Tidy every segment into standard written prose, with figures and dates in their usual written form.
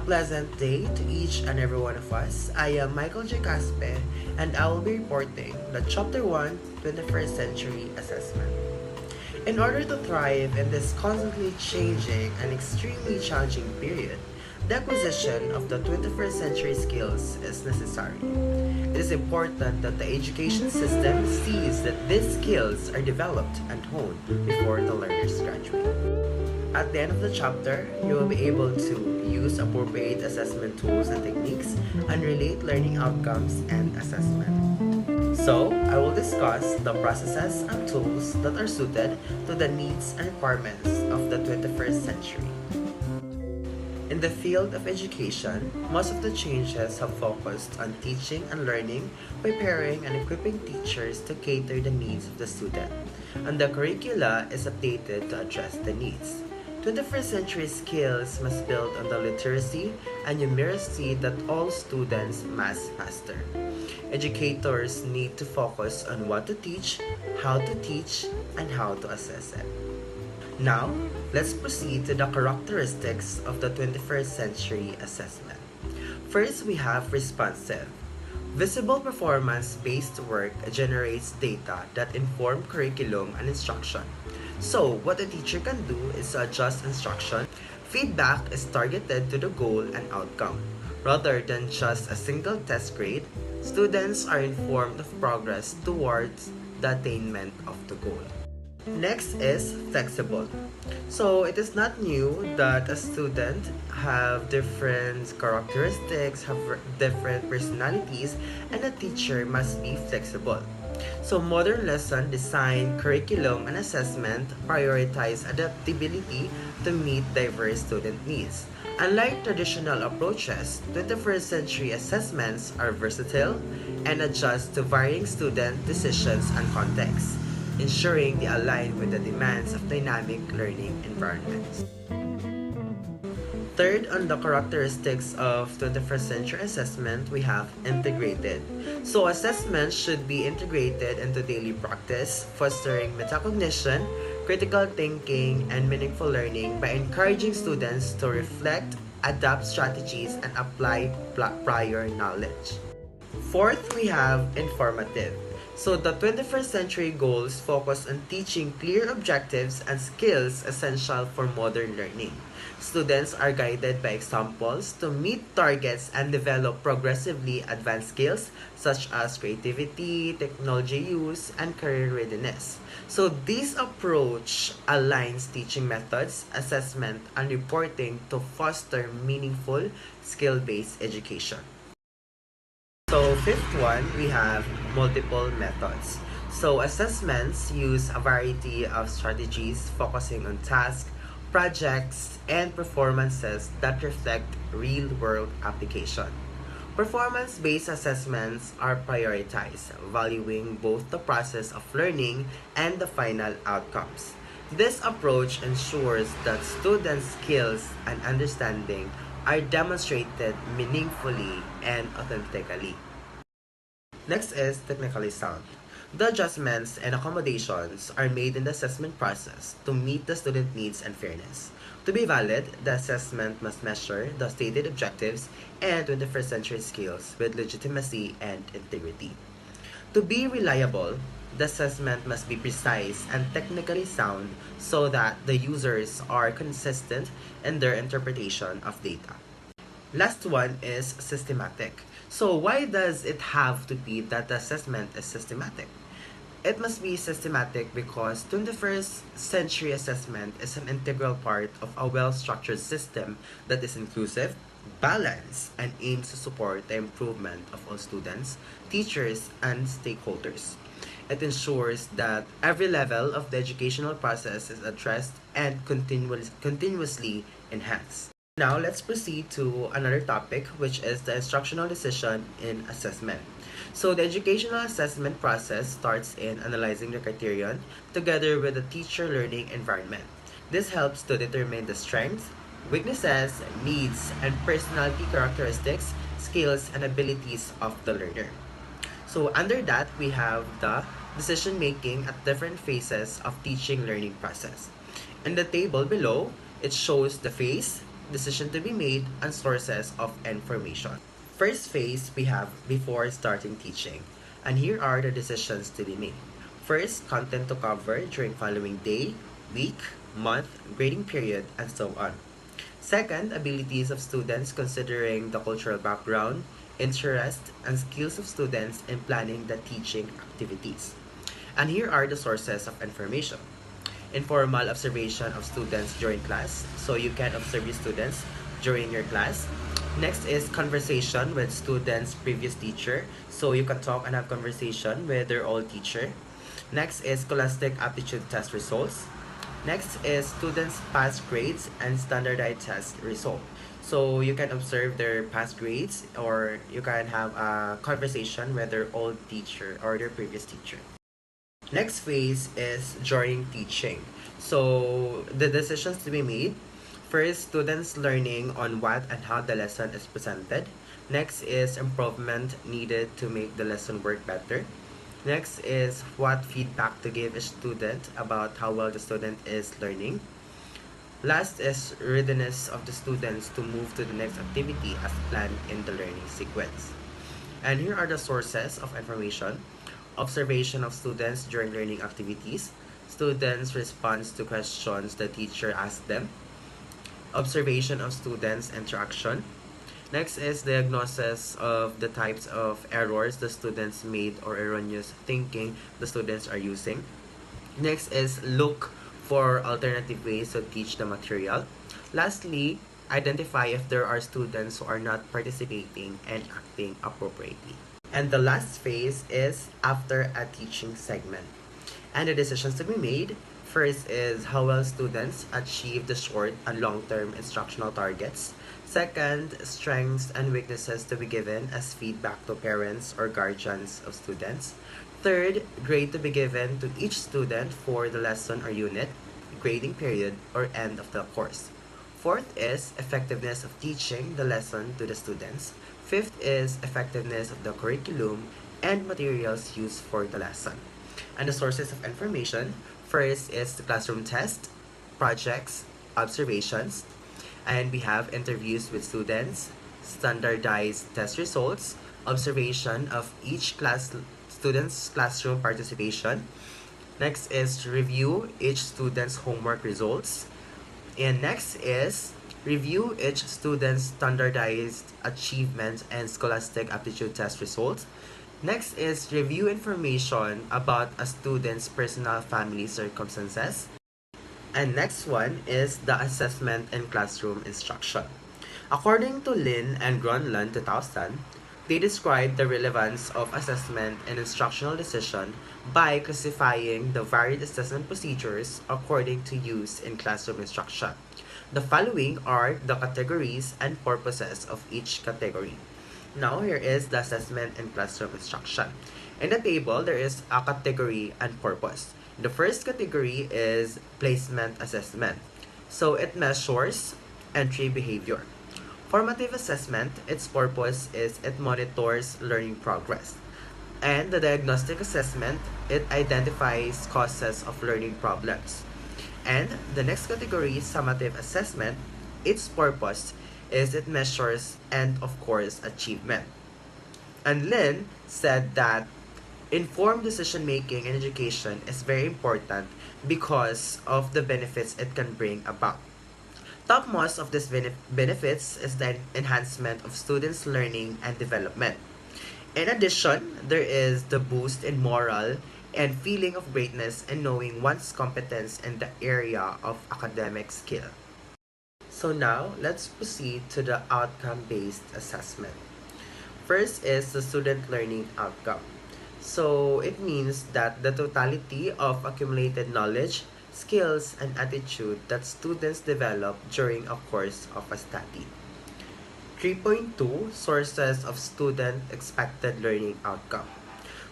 pleasant day to each and every one of us. I am Michael J. Caspe, and I will be reporting the Chapter 1 21st Century Assessment. In order to thrive in this constantly changing and extremely challenging period, the acquisition of the 21st century skills is necessary. It is important that the education system sees that these skills are developed and honed before the learners graduate. At the end of the chapter, you will be able to use appropriate assessment tools and techniques and relate learning outcomes and assessment. So, I will discuss the processes and tools that are suited to the needs and requirements of the 21st century. In the field of education, most of the changes have focused on teaching and learning, preparing and equipping teachers to cater the needs of the student, and the curricula is updated to address the needs. 21st century skills must build on the literacy and numeracy that all students must master. Educators need to focus on what to teach, and how to assess it. Now, let's proceed to the characteristics of the 21st century assessment. First, we have responsive. Visible performance-based work generates data that inform curriculum and instruction. So, what a teacher can do is to adjust instruction. Feedback is targeted to the goal and outcome. Rather than just a single test grade, students are informed of progress towards the attainment of the goal. Next is flexible. So it is not new that a student have different characteristics, have different personalities, and a teacher must be flexible. So modern lesson design, curriculum, and assessment prioritize adaptability to meet diverse student needs. Unlike traditional approaches, 21st century assessments are versatile and adjust to varying student decisions and contexts, ensuring they align with the demands of dynamic learning environments. Third, on the characteristics of 21st century assessment, we have integrated. So assessments should be integrated into daily practice, fostering metacognition, critical thinking, and meaningful learning by encouraging students to reflect, adapt strategies, and apply prior knowledge. Fourth, we have informative. So the 21st century goals focus on teaching clear objectives and skills essential for modern learning. Students are guided by examples to meet targets and develop progressively advanced skills such as creativity, technology use, and career readiness. So this approach aligns teaching methods, assessment, and reporting to foster meaningful skill-based education. So fifth one, we have multiple methods. So assessments use a variety of strategies focusing on tasks, projects, and performances that reflect real-world application. Performance-based assessments are prioritized, valuing both the process of learning and the final outcomes. This approach ensures that students' skills and understanding are demonstrated meaningfully and authentically. Next is technically sound. The adjustments and accommodations are made in the assessment process to meet the student needs and fairness. To be valid, the assessment must measure the stated objectives and 21st century skills with legitimacy and integrity. To be reliable, the assessment must be precise and technically sound so that the users are consistent in their interpretation of data. Last one is systematic. So why does it have to be that the assessment is systematic? It must be systematic because 21st century assessment is an integral part of a well-structured system that is inclusive, balanced, and aims to support the improvement of all students, teachers, and stakeholders. It ensures that every level of the educational process is addressed and continuously enhanced. Now, let's proceed to another topic, which is the instructional decision in assessment. So, the educational assessment process starts in analyzing the criterion together with the teacher learning environment. This helps to determine the strengths, weaknesses, needs, and personality characteristics, skills, and abilities of the learner. So, under that, we have the decision making at different phases of teaching learning process. In the table below, it shows the phase, decision to be made, and sources of information. First phase we have before starting teaching. And here are the decisions to be made. First, content to cover during following day, week, month, grading period, and so on. Second, abilities of students considering the cultural background, interest, and skills of students in planning the teaching activities. And here are the sources of information. Informal observation of students during class. So you can observe your students during your class. Next is conversation with students' previous teacher. So you can talk and have conversation with their old teacher. Next is scholastic aptitude test results. Next is students' past grades and standardized test result. So you can observe their past grades, or you can have a conversation with their old teacher or their previous teacher. Next phase is during teaching. So the decisions to be made. First, students learning on what and how the lesson is presented. Next is improvement needed to make the lesson work better. Next is what feedback to give a student about how well the student is learning. Last is readiness of the students to move to the next activity as planned in the learning sequence. And here are the sources of information. Observation of students during learning activities. Students' response to questions the teacher asked them. Observation of students' interaction. Next is diagnosis of the types of errors the students made or erroneous thinking the students are using. Next is look for alternative ways to teach the material. Lastly, identify if there are students who are not participating and acting appropriately. And the last phase is after a teaching segment. And the decisions to be made. First is how well students achieve the short and long-term instructional targets. Second, strengths and weaknesses to be given as feedback to parents or guardians of students. Third, grade to be given to each student for the lesson or unit, grading period, or end of the course. Fourth is effectiveness of teaching the lesson to the students. Fifth is effectiveness of the curriculum and materials used for the lesson. And the sources of information. First is the classroom test, projects, observations, and we have interviews with students, standardized test results, observation of each student's classroom participation. Next is review each student's homework results. And next is review each student's standardized achievement and scholastic aptitude test results. Next is review information about a student's personal family circumstances. And next one is the assessment and classroom instruction. According to Lin and Gronlund 2000, they describe the relevance of assessment and instructional decision by classifying the varied assessment procedures according to use in classroom instruction. The following are the categories and purposes of each category. Now, here is the assessment and classroom instruction. In the table, there is a category and purpose. The first category is placement assessment. So, it measures entry behavior. Formative assessment, its purpose is it monitors learning progress. And the diagnostic assessment, it identifies causes of learning problems. And the next category, summative assessment, its purpose is it measures and of course achievement. And Lin said that informed decision making in education is very important because of the benefits it can bring about. Topmost of these benefits is the enhancement of students' learning and development. In addition, there is the boost in moral and feeling of greatness in knowing one's competence in the area of academic skill. So now, let's proceed to the outcome-based assessment. First is the student learning outcome. So it means that the totality of accumulated knowledge, skills, and attitude that students develop during a course of a study. 3.2 Sources of student expected learning outcome.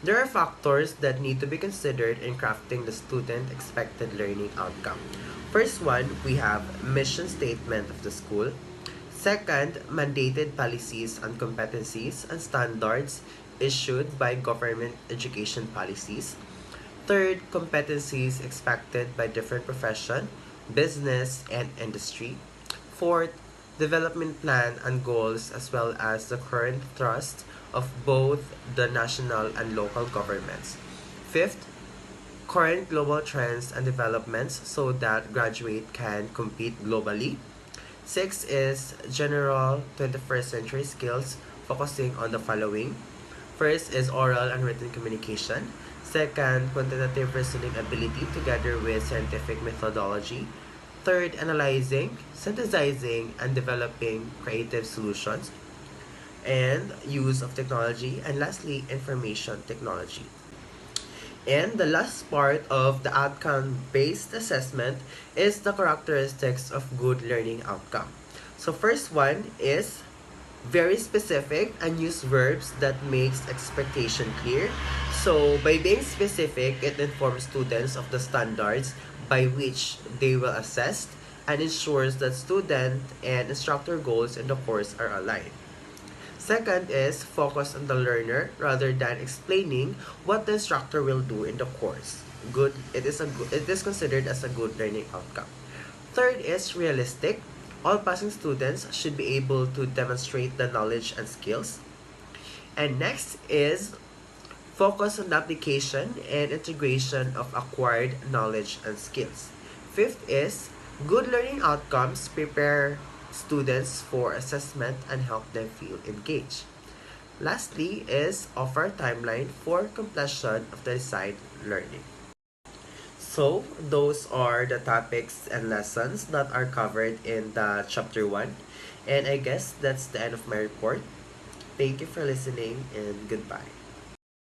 There are factors that need to be considered in crafting the student expected learning outcome. First one, we have mission statement of the school. Second, mandated policies on competencies and standards issued by government education policies. Third, competencies expected by different profession, business, and industry. Fourth, development plan and goals, as well as the current thrust of both the national and local governments. Fifth, current global trends and developments so that graduate can compete globally. Six is general 21st century skills focusing on the following. First is oral and written communication. Second, quantitative reasoning ability together with scientific methodology. Third, analyzing, synthesizing, and developing creative solutions. And use of technology. And lastly, information technology. And the last part of the outcome-based assessment is the characteristics of good learning outcome. So first one is very specific and use verbs that makes expectation clear. So by being specific, it informs students of the standards by which they will assess and ensures that student and instructor goals in the course are aligned. Second is focus on the learner rather than explaining what the instructor will do in the course. It is considered as a good learning outcome. Third is realistic. All passing students should be able to demonstrate the knowledge and skills. And next is focus on the application and integration of acquired knowledge and skills. Fifth is good learning outcomes prepare students for assessment and help them feel engaged. Lastly is offer a timeline for completion of the desired learning. So, those are the topics and lessons that are covered in the chapter 1. And I guess that's the end of my report. Thank you for listening and goodbye.